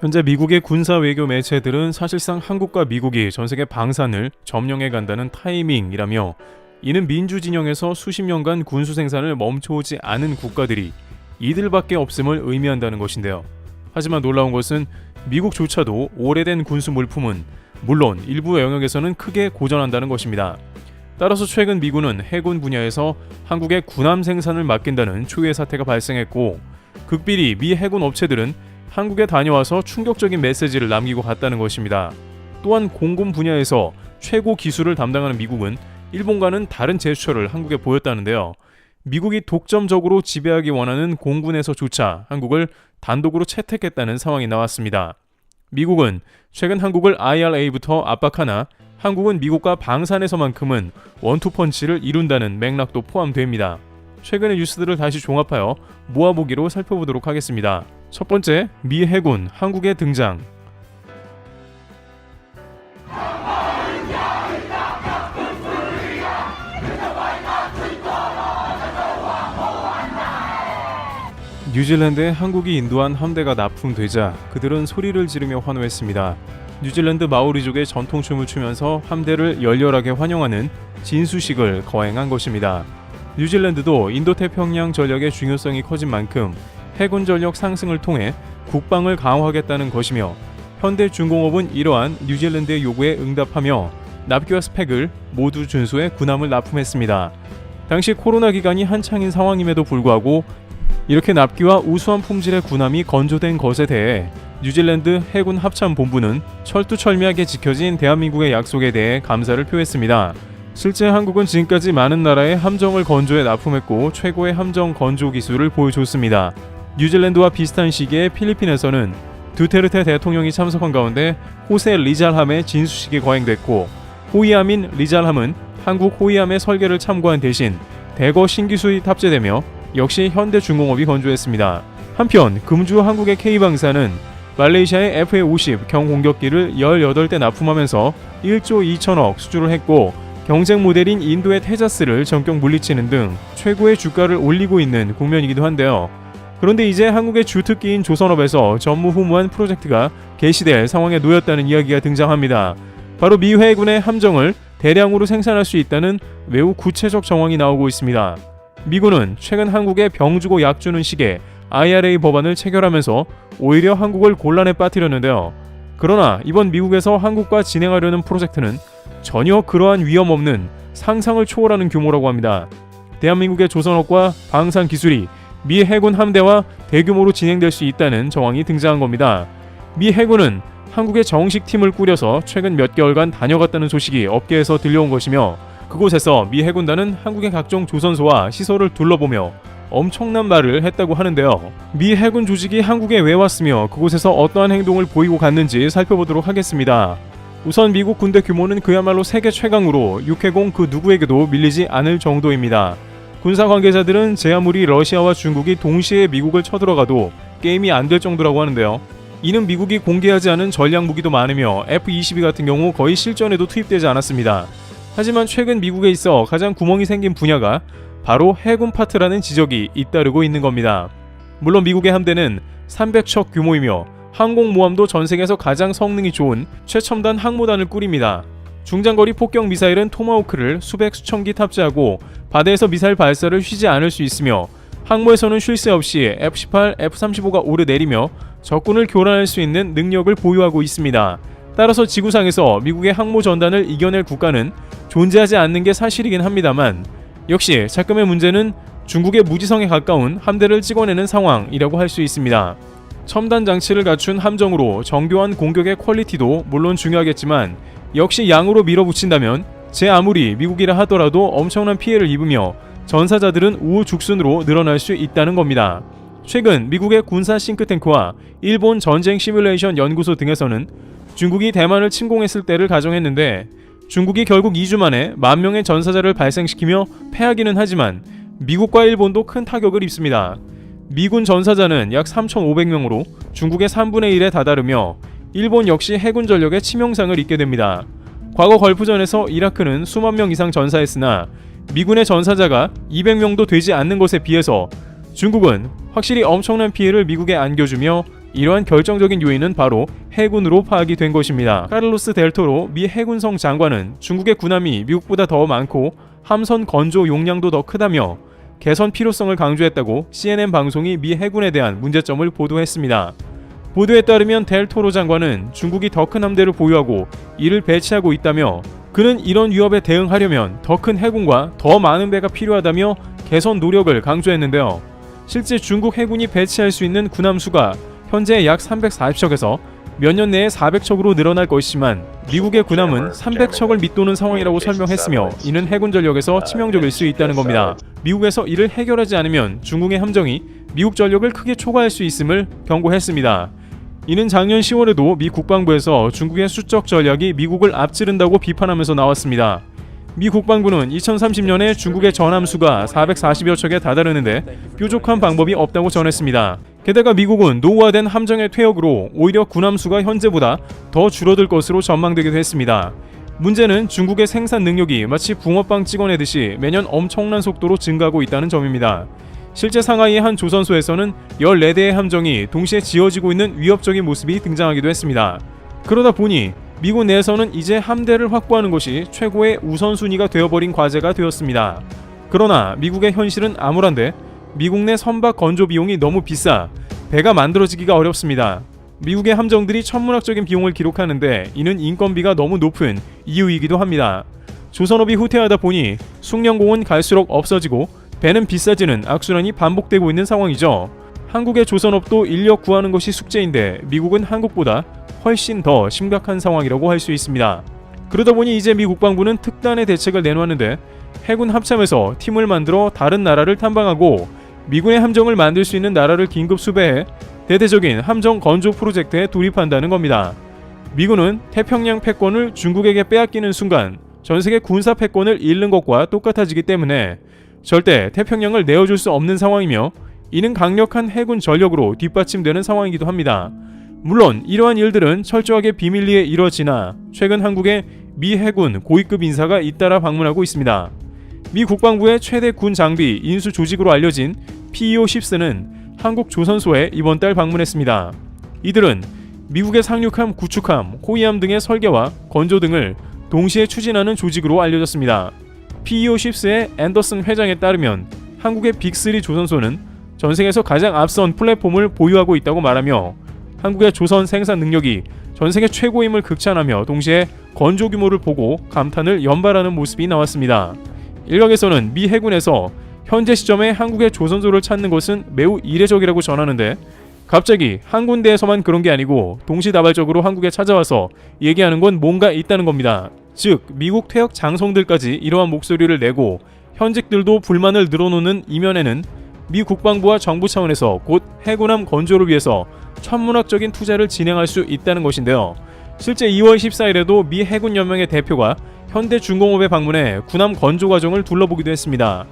현재 미국의 군사 외교 매체들은 사실상 한국과 미국이 전세계 방산을 점령해 간다는 타이밍이라며, 이는 민주 진영에서 수십 년간 군수 생산을 멈춰오지 않은 국가들이 이들밖에 없음을 의미한다는 것인데요. 하지만 놀라운 것은 미국조차도 오래된 군수 물품은 물론 일부 영역에서는 크게 고전한다는 것입니다. 따라서 최근 미군은 해군 분야에서 한국의 군함 생산을 맡긴다는 초유의 사태가 발생했고, 극비리 미 해군 업체들은 한국에 다녀와서 충격적인 메시지를 남기고 갔다는 것입니다. 또한 공군 분야에서 최고 기술을 담당하는 미국은 일본과는 다른 제스처를 한국에 보였다는데요. 미국이 독점적으로 지배하기 원하는 공군에서조차 한국을 단독으로 채택했다는 상황이 나왔습니다. 미국은 최근 한국을 IRA부터 압박하나 한국은 미국과 방산에서만큼은 원투펀치를 이룬다는 맥락도 포함됩니다. 최근의 뉴스들을 다시 종합하여 모아보기로 살펴보도록 하겠습니다. 첫 번째, 미 해군 한국에 등장. 뉴질랜드에 한국이 인도한 함대가 납품되자 그들은 소리를 지르며 환호했습니다. 뉴질랜드 마오리족의 전통춤을 추면서 함대를 열렬하게 환영하는 진수식을 거행한 것입니다. 뉴질랜드도 인도태평양 전력의 중요성이 커진 만큼 해군 전력 상승을 통해 국방을 강화하겠다는 것이며, 현대중공업은 이러한 뉴질랜드의 요구에 응답하며 납기와 스펙을 모두 준수해 군함을 납품했습니다. 당시 코로나 기간이 한창인 상황임에도 불구하고 이렇게 납기와 우수한 품질의 군함이 건조된 것에 대해 뉴질랜드 해군 합참본부는 철두철미하게 지켜진 대한민국의 약속에 대해 감사를 표했습니다. 실제 한국은 지금까지 많은 나라의 함정을 건조해 납품했고 최고의 함정 건조 기술을 보여줬습니다. 뉴질랜드와 비슷한 시기에 필리핀에서는 두테르테 대통령이 참석한 가운데 호세 리잘함의 진수식이 거행됐고, 호위함인 리잘함은 한국 호위함의 설계를 참고한 대신 대거 신기술이 탑재되며 역시 현대중공업이 건조했습니다. 한편 금주 한국의 K방산은 말레이시아의 FA-50 경공격기를 18대 납품하면서 1조 2천억 수주를 했고, 경쟁 모델인 인도의 테자스를 전격 물리치는 등 최고의 주가를 올리고 있는 국면이기도 한데요. 그런데 이제 한국의 주특기인 조선업에서 전무후무한 프로젝트가 개시될 상황에 놓였다는 이야기가 등장합니다. 바로 미 해군의 함정을 대량으로 생산할 수 있다는 매우 구체적 정황이 나오고 있습니다. 미군은 최근 한국에 병 주고 약 주는 식의 IRA 법안을 체결하면서 오히려 한국을 곤란에 빠뜨렸는데요. 그러나 이번 미국에서 한국과 진행하려는 프로젝트는 전혀 그러한 위험 없는 상상을 초월하는 규모라고 합니다. 대한민국의 조선업과 방산 기술이 미 해군 함대와 대규모로 진행될 수 있다는 정황이 등장한 겁니다. 미 해군은 한국의 정식 팀을 꾸려서 최근 몇 개월간 다녀갔다는 소식이 업계에서 들려온 것이며, 그곳에서 미 해군단은 한국의 각종 조선소와 시설을 둘러보며 엄청난 말을 했다고 하는데요. 미 해군 조직이 한국에 왜 왔으며 그곳에서 어떠한 행동을 보이고 갔는지 살펴보도록 하겠습니다. 우선 미국 군대 규모는 그야말로 세계 최강으로 육해공 그 누구에게도 밀리지 않을 정도입니다. 군사 관계자들은 제 아무리 러시아와 중국이 동시에 미국을 쳐들어가도 게임이 안 될 정도라고 하는데요. 이는 미국이 공개하지 않은 전략 무기도 많으며 F-22 같은 경우 거의 실전에도 투입되지 않았습니다. 하지만 최근 미국에 있어 가장 구멍이 생긴 분야가 바로 해군 파트라는 지적이 잇따르고 있는 겁니다. 물론 미국의 함대는 300척 규모이며 항공모함도 전 세계에서 가장 성능이 좋은 최첨단 항모단을 꾸립니다. 중장거리 폭격 미사일은 토마호크를 수백 수천 기 탑재하고 바다에서 미사일 발사를 쉬지 않을 수 있으며, 항모에서는 쉴 새 없이 F-18, F-35가 오르내리며 적군을 교란할 수 있는 능력을 보유하고 있습니다. 따라서 지구상에서 미국의 항모 전단을 이겨낼 국가는 존재하지 않는 게 사실이긴 합니다만, 역시 작금의 문제는 중국의 무지성에 가까운 함대를 찍어내는 상황이라고 할 수 있습니다. 첨단 장치를 갖춘 함정으로 정교한 공격의 퀄리티도 물론 중요하겠지만, 역시 양으로 밀어붙인다면 제 아무리 미국이라 하더라도 엄청난 피해를 입으며 전사자들은 우후죽순으로 늘어날 수 있다는 겁니다. 최근 미국의 군사 싱크탱크와 일본 전쟁 시뮬레이션 연구소 등에서는 중국이 대만을 침공했을 때를 가정했는데, 중국이 결국 2주 만에 10,000명의 전사자를 발생시키며 패하기는 하지만 미국과 일본도 큰 타격을 입습니다. 미군 전사자는 약 3,500명으로 중국의 3분의 1에 다다르며 일본 역시 해군 전력에 치명상을 입게 됩니다. 과거 걸프전에서 이라크는 수만 명 이상 전사했으나 미군의 전사자가 200명도 되지 않는 것에 비해서 중국은 확실히 엄청난 피해를 미국에 안겨주며 이러한 결정적인 요인은 바로 해군으로 파악이 된 것입니다. 카를로스 델토로 미 해군성 장관은 중국의 군함이 미국보다 더 많고 함선 건조 용량도 더 크다며 개선 필요성을 강조했다고 CNN 방송이 미 해군에 대한 문제점을 보도했습니다. 보도에 따르면 델토로 장관은 중국이 더 큰 함대를 보유하고 이를 배치하고 있다며 그는 이런 위협에 대응하려면 더 큰 해군과 더 많은 배가 필요하다며 개선 노력을 강조했는데요. 실제 중국 해군이 배치할 수 있는 군함 수가 현재 약 340척에서 몇 년 내에 400척으로 늘어날 것이지만 미국의 군함은 300척을 밑도는 상황이라고 설명했으며 이는 해군 전력에서 치명적일 수 있다는 겁니다. 미국에서 이를 해결하지 않으면 중국의 함정이 미국 전력을 크게 초과할 수 있음을 경고했습니다. 이는 작년 10월에도 미 국방부에서 중국의 수적 전략이 미국을 앞지른다고 비판하면서 나왔습니다. 미 국방부는 2030년에 중국의 전함수가 440여 척에 다다르는데 뾰족한 방법이 없다고 전했습니다. 게다가 미국은 노후화된 함정의 퇴역으로 오히려 군함수가 현재보다 더 줄어들 것으로 전망되기도 했습니다. 문제는 중국의 생산 능력이 마치 붕어빵 찍어내듯이 매년 엄청난 속도로 증가하고 있다는 점입니다. 실제 상하이의 한 조선소에서는 14대의 함정이 동시에 지어지고 있는 위협적인 모습이 등장하기도 했습니다. 그러다 보니 미국 내에서는 이제 함대를 확보하는 것이 최고의 우선순위가 되어버린 과제가 되었습니다. 그러나 미국의 현실은 암울한데 미국 내 선박 건조 비용이 너무 비싸 배가 만들어지기가 어렵습니다. 미국의 함정들이 천문학적인 비용을 기록하는데 이는 인건비가 너무 높은 이유이기도 합니다. 조선업이 후퇴하다 보니 숙련공은 갈수록 없어지고 배는 비싸지는 악순환이 반복되고 있는 상황이죠. 한국의 조선업도 인력 구하는 것이 숙제인데 미국은 한국보다 훨씬 더 심각한 상황이라고 할 수 있습니다. 그러다 보니 이제 미 국방부는 특단의 대책을 내놓았는데 해군 합참에서 팀을 만들어 다른 나라를 탐방하고 미군의 함정을 만들 수 있는 나라를 긴급 수배해 대대적인 함정 건조 프로젝트에 돌입한다는 겁니다. 미군은 태평양 패권을 중국에게 빼앗기는 순간 전세계 군사 패권을 잃는 것과 똑같아지기 때문에 절대 태평양을 내어줄 수 없는 상황이며 이는 강력한 해군 전력으로 뒷받침되는 상황이기도 합니다. 물론 이러한 일들은 철저하게 비밀리에 이뤄지나 최근 한국에 미 해군 고위급 인사가 잇따라 방문하고 있습니다. 미 국방부의 최대 군 장비 인수 조직으로 알려진 PEO-10는 한국 조선소에 이번 달 방문했습니다. 이들은 미국의 상륙함, 구축함, 호위함 등의 설계와 건조 등을 동시에 추진하는 조직으로 알려졌습니다. PEO-10의 앤더슨 회장에 따르면 한국의 빅3 조선소는 전세계에서 가장 앞선 플랫폼을 보유하고 있다고 말하며 한국의 조선 생산 능력이 전세계 최고임을 극찬하며 동시에 건조 규모를 보고 감탄을 연발하는 모습이 나왔습니다. 일각에서는 미 해군에서 현재 시점에 한국의 조선소를 찾는 것은 매우 이례적이라고 전하는데 갑자기 한 군데에서만 그런 게 아니고 동시다발적으로 한국에 찾아와서 얘기하는 건 뭔가 있다는 겁니다. 즉 미국 퇴역 장성들까지 이러한 목소리를 내고 현직들도 불만을 늘어놓는 이면에는 미 국방부와 정부 차원에서 곧 해군함 건조를 위해서 천문학적인 투자를 진행할 수 있다는 것인데요. 실제 2월 14일에도 미 해군연맹의 대표가 현대중공업에 방문해 군함 건조 과정을 둘러보기도 했습니다.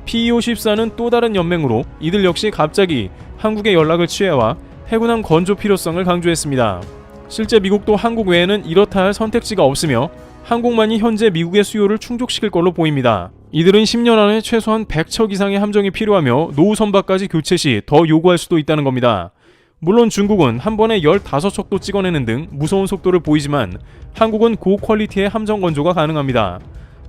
PEO-14는 또 다른 연맹으로 이들 역시 갑자기 한국에 연락을 취해와 해군함 건조 필요성을 강조했습니다. 실제 미국도 한국 외에는 이렇다 할 선택지가 없으며 한국만이 현재 미국의 수요를 충족시킬 걸로 보입니다. 이들은 10년 안에 최소한 100척 이상의 함정이 필요하며 노후 선박까지 교체 시 더 요구할 수도 있다는 겁니다. 물론 중국은 한 번에 15척도 찍어내는 등 무서운 속도를 보이지만 한국은 고퀄리티의 함정 건조가 가능합니다.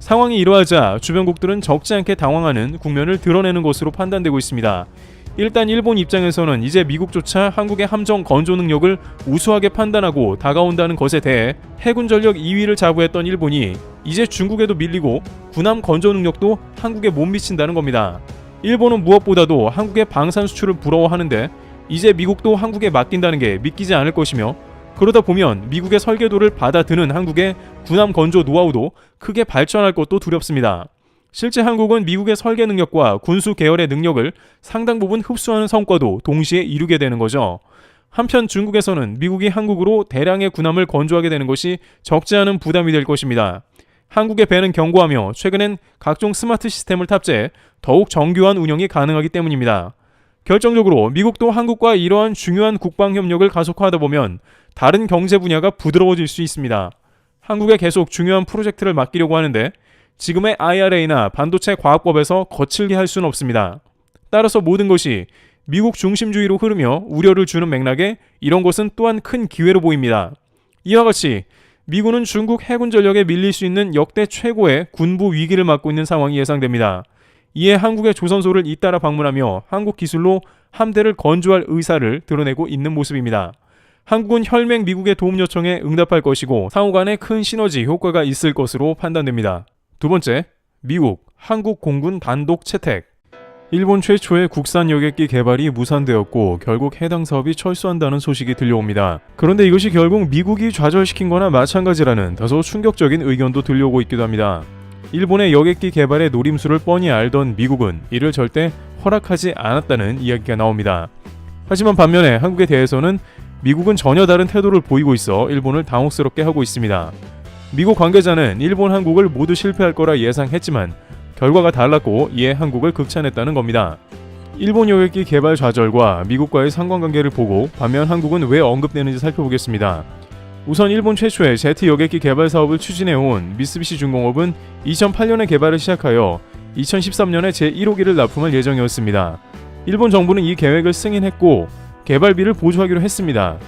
상황이 이러하자 주변국들은 적지 않게 당황하는 국면을 드러내는 것으로 판단되고 있습니다. 일단 일본 입장에서는 이제 미국조차 한국의 함정 건조 능력을 우수하게 판단하고 다가온다는 것에 대해 해군 전력 2위를 자부했던 일본이 이제 중국에도 밀리고 군함 건조 능력도 한국에 못 미친다는 겁니다. 일본은 무엇보다도 한국의 방산 수출을 부러워하는데 이제 미국도 한국에 맡긴다는 게 믿기지 않을 것이며 그러다 보면 미국의 설계도를 받아드는 한국의 군함 건조 노하우도 크게 발전할 것도 두렵습니다. 실제 한국은 미국의 설계 능력과 군수 계열의 능력을 상당 부분 흡수하는 성과도 동시에 이루게 되는 거죠. 한편 중국에서는 미국이 한국으로 대량의 군함을 건조하게 되는 것이 적지 않은 부담이 될 것입니다. 한국의 배는 견고하며 최근엔 각종 스마트 시스템을 탑재해 더욱 정교한 운영이 가능하기 때문입니다. 결정적으로 미국도 한국과 이러한 중요한 국방 협력을 가속화하다 보면 다른 경제 분야가 부드러워질 수 있습니다. 한국에 계속 중요한 프로젝트를 맡기려고 하는데 지금의 IRA나 반도체 과학법에서 거칠게 할 수는 없습니다. 따라서 모든 것이 미국 중심주의로 흐르며 우려를 주는 맥락에 이런 것은 또한 큰 기회로 보입니다. 이와 같이 미군은 중국 해군 전력에 밀릴 수 있는 역대 최고의 군부 위기를 맞고 있는 상황이 예상됩니다. 이에 한국의 조선소를 잇따라 방문하며 한국 기술로 함대를 건조할 의사를 드러내고 있는 모습입니다. 한국은 혈맹 미국의 도움 요청에 응답할 것이고 상호 간에 큰 시너지 효과가 있을 것으로 판단됩니다. 두 번째, 미국, 한국 공군 단독 채택. 일본 최초의 국산 여객기 개발이 무산되었고 결국 해당 사업이 철수한다는 소식이 들려옵니다. 그런데 이것이 결국 미국이 좌절시킨 거나 마찬가지라는 다소 충격적인 의견도 들려오고 있기도 합니다. 일본의 여객기 개발의 노림수를 뻔히 알던 미국은 이를 절대 허락하지 않았다는 이야기가 나옵니다. 하지만 반면에 한국에 대해서는 미국은 전혀 다른 태도를 보이고 있어 일본을 당혹스럽게 하고 있습니다. 미국 관계자는 일본, 한국을 모두 실패할 거라 예상했지만 결과가 달랐고 이에 한국을 극찬했다는 겁니다. 일본 여객기 개발 좌절과 미국과의 상관관계를 보고 반면 한국은 왜 언급되는지 살펴보겠습니다. 우선 일본 최초의 제트 여객기 개발 사업을 추진해온 미쓰비시 중공업은 2008년에 개발을 시작하여 2013년에 제1호기를 납품할 예정이었습니다. 일본 정부는 이 계획을 승인했고 개발비를 보조하기로 했습니다.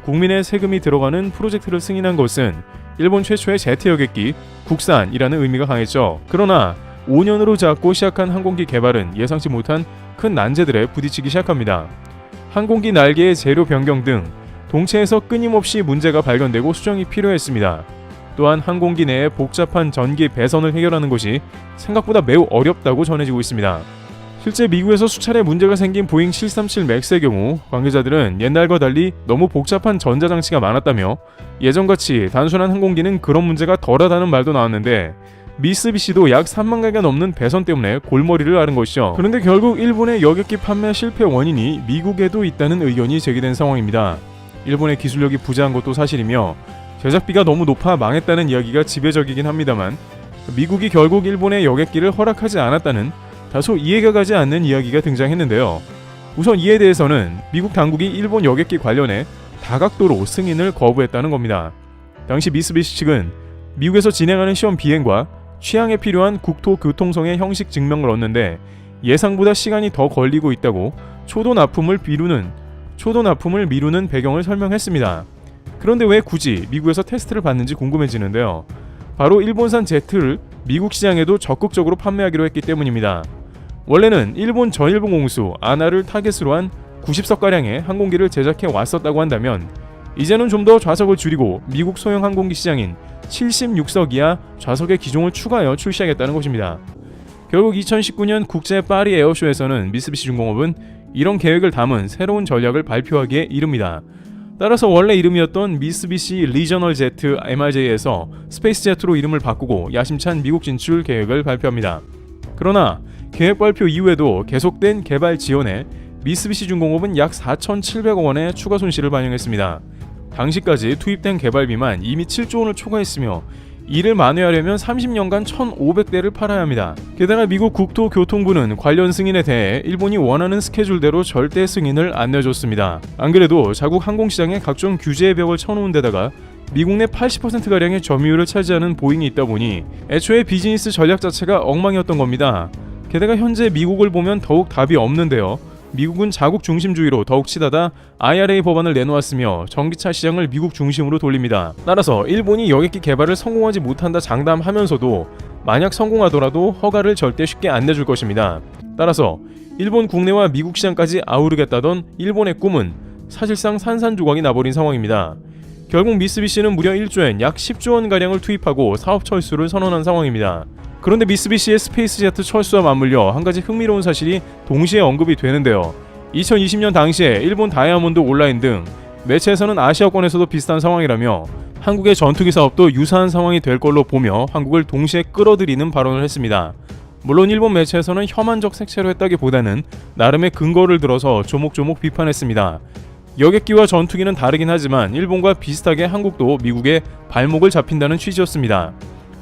국민의 세금이 들어가는 프로젝트를 승인한 것은 일본 최초의 제트 여객기 국산이라는 의미가 강했죠. 그러나 5년으로 잡고 시작한 항공기 개발은 예상치 못한 큰 난제들에 부딪히기 시작합니다. 항공기 날개의 재료 변경 등 동체에서 끊임없이 문제가 발견되고 수정이 필요했습니다. 또한 항공기 내에 복잡한 전기 배선을 해결하는 것이 생각보다 매우 어렵다고 전해지고 있습니다. 실제 미국에서 수차례 문제가 생긴 보잉 737 맥스의 경우 관계자들은 옛날과 달리 너무 복잡한 전자장치가 많았다며 예전같이 단순한 항공기는 그런 문제가 덜하다는 말도 나왔는데 미쓰비시도 약 3만 개가 넘는 배선 때문에 골머리를 앓은 것이죠. 그런데 결국 일본의 여객기 판매 실패 원인이 미국에도 있다는 의견이 제기된 상황입니다. 일본의 기술력이 부재한 것도 사실이며 제작비가 너무 높아 망했다는 이야기가 지배적이긴 합니다만 미국이 결국 일본의 여객기를 허락하지 않았다는 다소 이해가 가지 않는 이야기가 등장했는데요. 우선 이에 대해서는 미국 당국이 일본 여객기 관련해 다각도로 승인을 거부했다는 겁니다. 당시 미쓰비시 측은 미국에서 진행하는 시험 비행과 취항에 필요한 국토교통성의 형식 증명을 얻는데 예상보다 시간이 더 걸리고 있다고 초도 납품을 미루는 배경을 설명했습니다. 그런데 왜 굳이 미국에서 테스트를 받는지 궁금해지는데요. 바로 일본산 제트를 미국 시장에도 적극적으로 판매하기로 했기 때문입니다. 원래는 일본 전일본 공수 아나를 타겟으로 한 90석가량의 항공기를 제작해 왔었다고 한다면 이제는 좀 더 좌석을 줄이고 미국 소형 항공기 시장인 76석 이하 좌석의 기종을 추가하여 출시하겠다는 것입니다. 결국 2019년 국제 파리 에어쇼에서는 미쓰비시 중공업은 이런 계획을 담은 새로운 전략을 발표하기에 이릅니다. 따라서 원래 이름이었던 미쓰비시 리저널 제트 MRJ에서 스페이스 제트로 이름을 바꾸고 야심찬 미국 진출 계획을 발표합니다. 그러나 계획 발표 이후에도 계속된 개발 지연에 미쓰비시 중공업은 약 4,700억 원의 추가 손실을 반영했습니다. 당시까지 투입된 개발비만 이미 7조 원을 초과했으며 이를 만회하려면 30년간 1,500대를 팔아야 합니다. 게다가 미국 국토교통부는 관련 승인에 대해 일본이 원하는 스케줄대로 절대 승인을 안 내줬습니다. 안 그래도 자국 항공시장에 각종 규제의 벽을 쳐놓은 데다가 미국 내 80%가량의 점유율을 차지하는 보잉이 있다 보니 애초에 비즈니스 전략 자체가 엉망이었던 겁니다. 게다가 현재 미국을 보면 더욱 답이 없는데요. 미국은 자국 중심주의로 더욱 치닫아 IRA 법안을 내놓았으며 전기차 시장을 미국 중심으로 돌립니다. 따라서 일본이 여객기 개발을 성공하지 못한다 장담하면서도 만약 성공하더라도 허가를 절대 쉽게 안 내줄 것입니다. 따라서 일본 국내와 미국 시장까지 아우르겠다던 일본의 꿈은 사실상 산산조각이 나버린 상황입니다. 결국 미쓰비시는 무려 1조엔 약 10조 원가량을 투입하고 사업 철수를 선언한 상황입니다. 그런데 미쓰비시의 스페이스 제트 철수와 맞물려 한 가지 흥미로운 사실이 동시에 언급이 되는데요. 2020년 당시에 일본 다이아몬드 온라인 등 매체에서는 아시아권에서도 비슷한 상황이라며 한국의 전투기 사업도 유사한 상황이 될 걸로 보며 한국을 동시에 끌어들이는 발언을 했습니다. 물론 일본 매체에서는 혐한적 색채로 했다기보다는 나름의 근거를 들어서 조목조목 비판했습니다. 여객기와 전투기는 다르긴 하지만 일본과 비슷하게 한국도 미국의 발목을 잡힌다는 취지였습니다.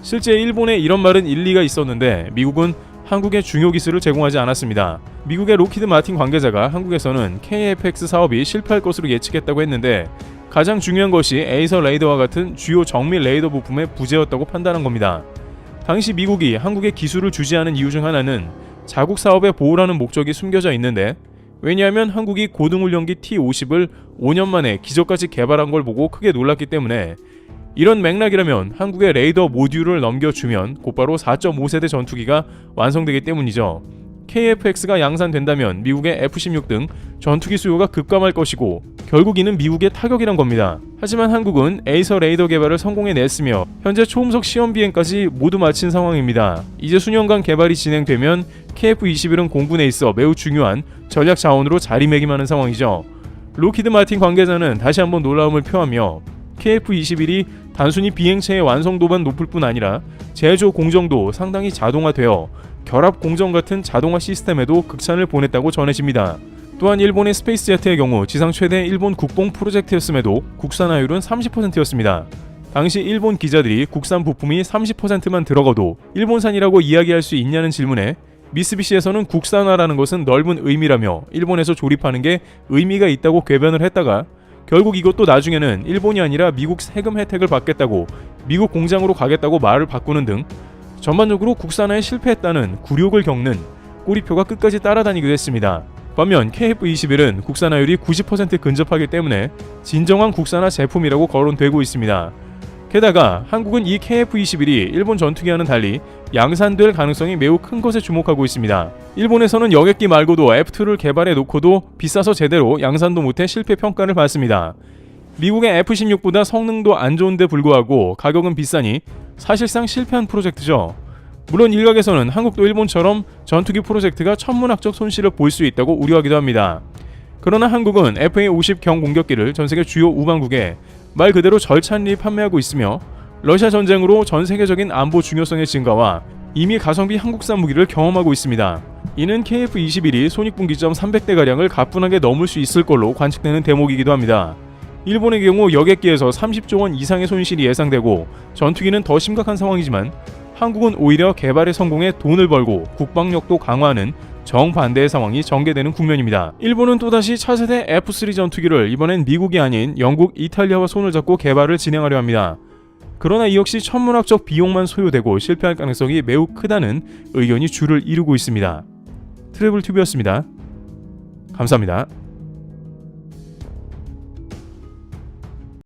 실제 일본에 이런 말은 일리가 있었는데 미국은 한국의 중요 기술을 제공하지 않았습니다. 미국의 로키드 마틴 관계자가 한국에서는 KFX 사업이 실패할 것으로 예측했다고 했는데 가장 중요한 것이 에이서 레이더와 같은 주요 정밀 레이더 부품의 부재였다고 판단한 겁니다. 당시 미국이 한국의 기술을 주지하는 이유 중 하나는 자국 사업에 보호라는 목적이 숨겨져 있는데 왜냐하면 한국이 고등훈련기 T-50을 5년 만에 기적같이 개발한 걸 보고 크게 놀랐기 때문에. 이런 맥락이라면 한국의 레이더 모듈을 넘겨주면 곧바로 4.5세대 전투기가 완성되기 때문이죠. KF-X가 양산된다면 미국의 F-16 등 전투기 수요가 급감할 것이고 결국 이는 미국의 타격이란 겁니다. 하지만 한국은 에이서 레이더 개발을 성공해냈으며 현재 초음속 시험 비행까지 모두 마친 상황입니다. 이제 수년간 개발이 진행되면 KF-21은 공군에 있어 매우 중요한 전략 자원으로 자리매김하는 상황이죠. 록히드 마틴 관계자는 다시 한번 놀라움을 표하며 KF-21이 단순히 비행체의 완성도만 높을 뿐 아니라 제조 공정도 상당히 자동화되어 결합 공정 같은 자동화 시스템에도 극찬을 보냈다고 전해집니다. 또한 일본의 스페이스제트의 경우 지상 최대 일본 국뽕 프로젝트였음에도 국산화율은 30%였습니다. 당시 일본 기자들이 국산 부품이 30%만 들어가도 일본산이라고 이야기할 수 있냐는 질문에 미쓰비시에서는 국산화라는 것은 넓은 의미라며 일본에서 조립하는 게 의미가 있다고 궤변을 했다가 결국 이것도 나중에는 일본이 아니라 미국 세금 혜택을 받겠다고 미국 공장으로 가겠다고 말을 바꾸는 등 전반적으로 국산화에 실패했다는 굴욕을 겪는 꼬리표가 끝까지 따라다니기도 했습니다. 반면 KF-21은 국산화율이 90% 근접하기 때문에 진정한 국산화 제품이라고 거론되고 있습니다. 게다가 한국은 이 KF-21이 일본 전투기와는 달리 양산될 가능성이 매우 큰 것에 주목하고 있습니다. 일본에서는 여객기 말고도 F-2를 개발해 놓고도 비싸서 제대로 양산도 못해 실패 평가를 받습니다. 미국의 F-16보다 성능도 안 좋은데 불구하고 가격은 비싸니 사실상 실패한 프로젝트죠. 물론 일각에서는 한국도 일본처럼 전투기 프로젝트가 천문학적 손실을 볼 수 있다고 우려하기도 합니다. 그러나 한국은 FA-50 경공격기를 전세계 주요 우방국에 말 그대로 절찬리 판매하고 있으며 러시아 전쟁으로 전 세계적인 안보 중요성의 증가와 이미 가성비 한국산 무기를 경험하고 있습니다. 이는 KF-21이 손익분기점 300대가량을 가뿐하게 넘을 수 있을 걸로 관측되는 대목이기도 합니다. 일본의 경우 여객기에서 30조 원 이상의 손실이 예상되고 전투기는 더 심각한 상황이지만 한국은 오히려 개발에 성공해 돈을 벌고 국방력도 강화하는 정반대의 상황이 전개되는 국면입니다. 일본은 또다시 차세대 F-3 전투기를 이번엔 미국이 아닌 영국, 이탈리아와 손을 잡고 개발을 진행하려 합니다. 그러나 이 역시 천문학적 비용만 소요되고 실패할 가능성이 매우 크다는 의견이 줄을 이루고 있습니다. 트래블튜브였습니다. 감사합니다.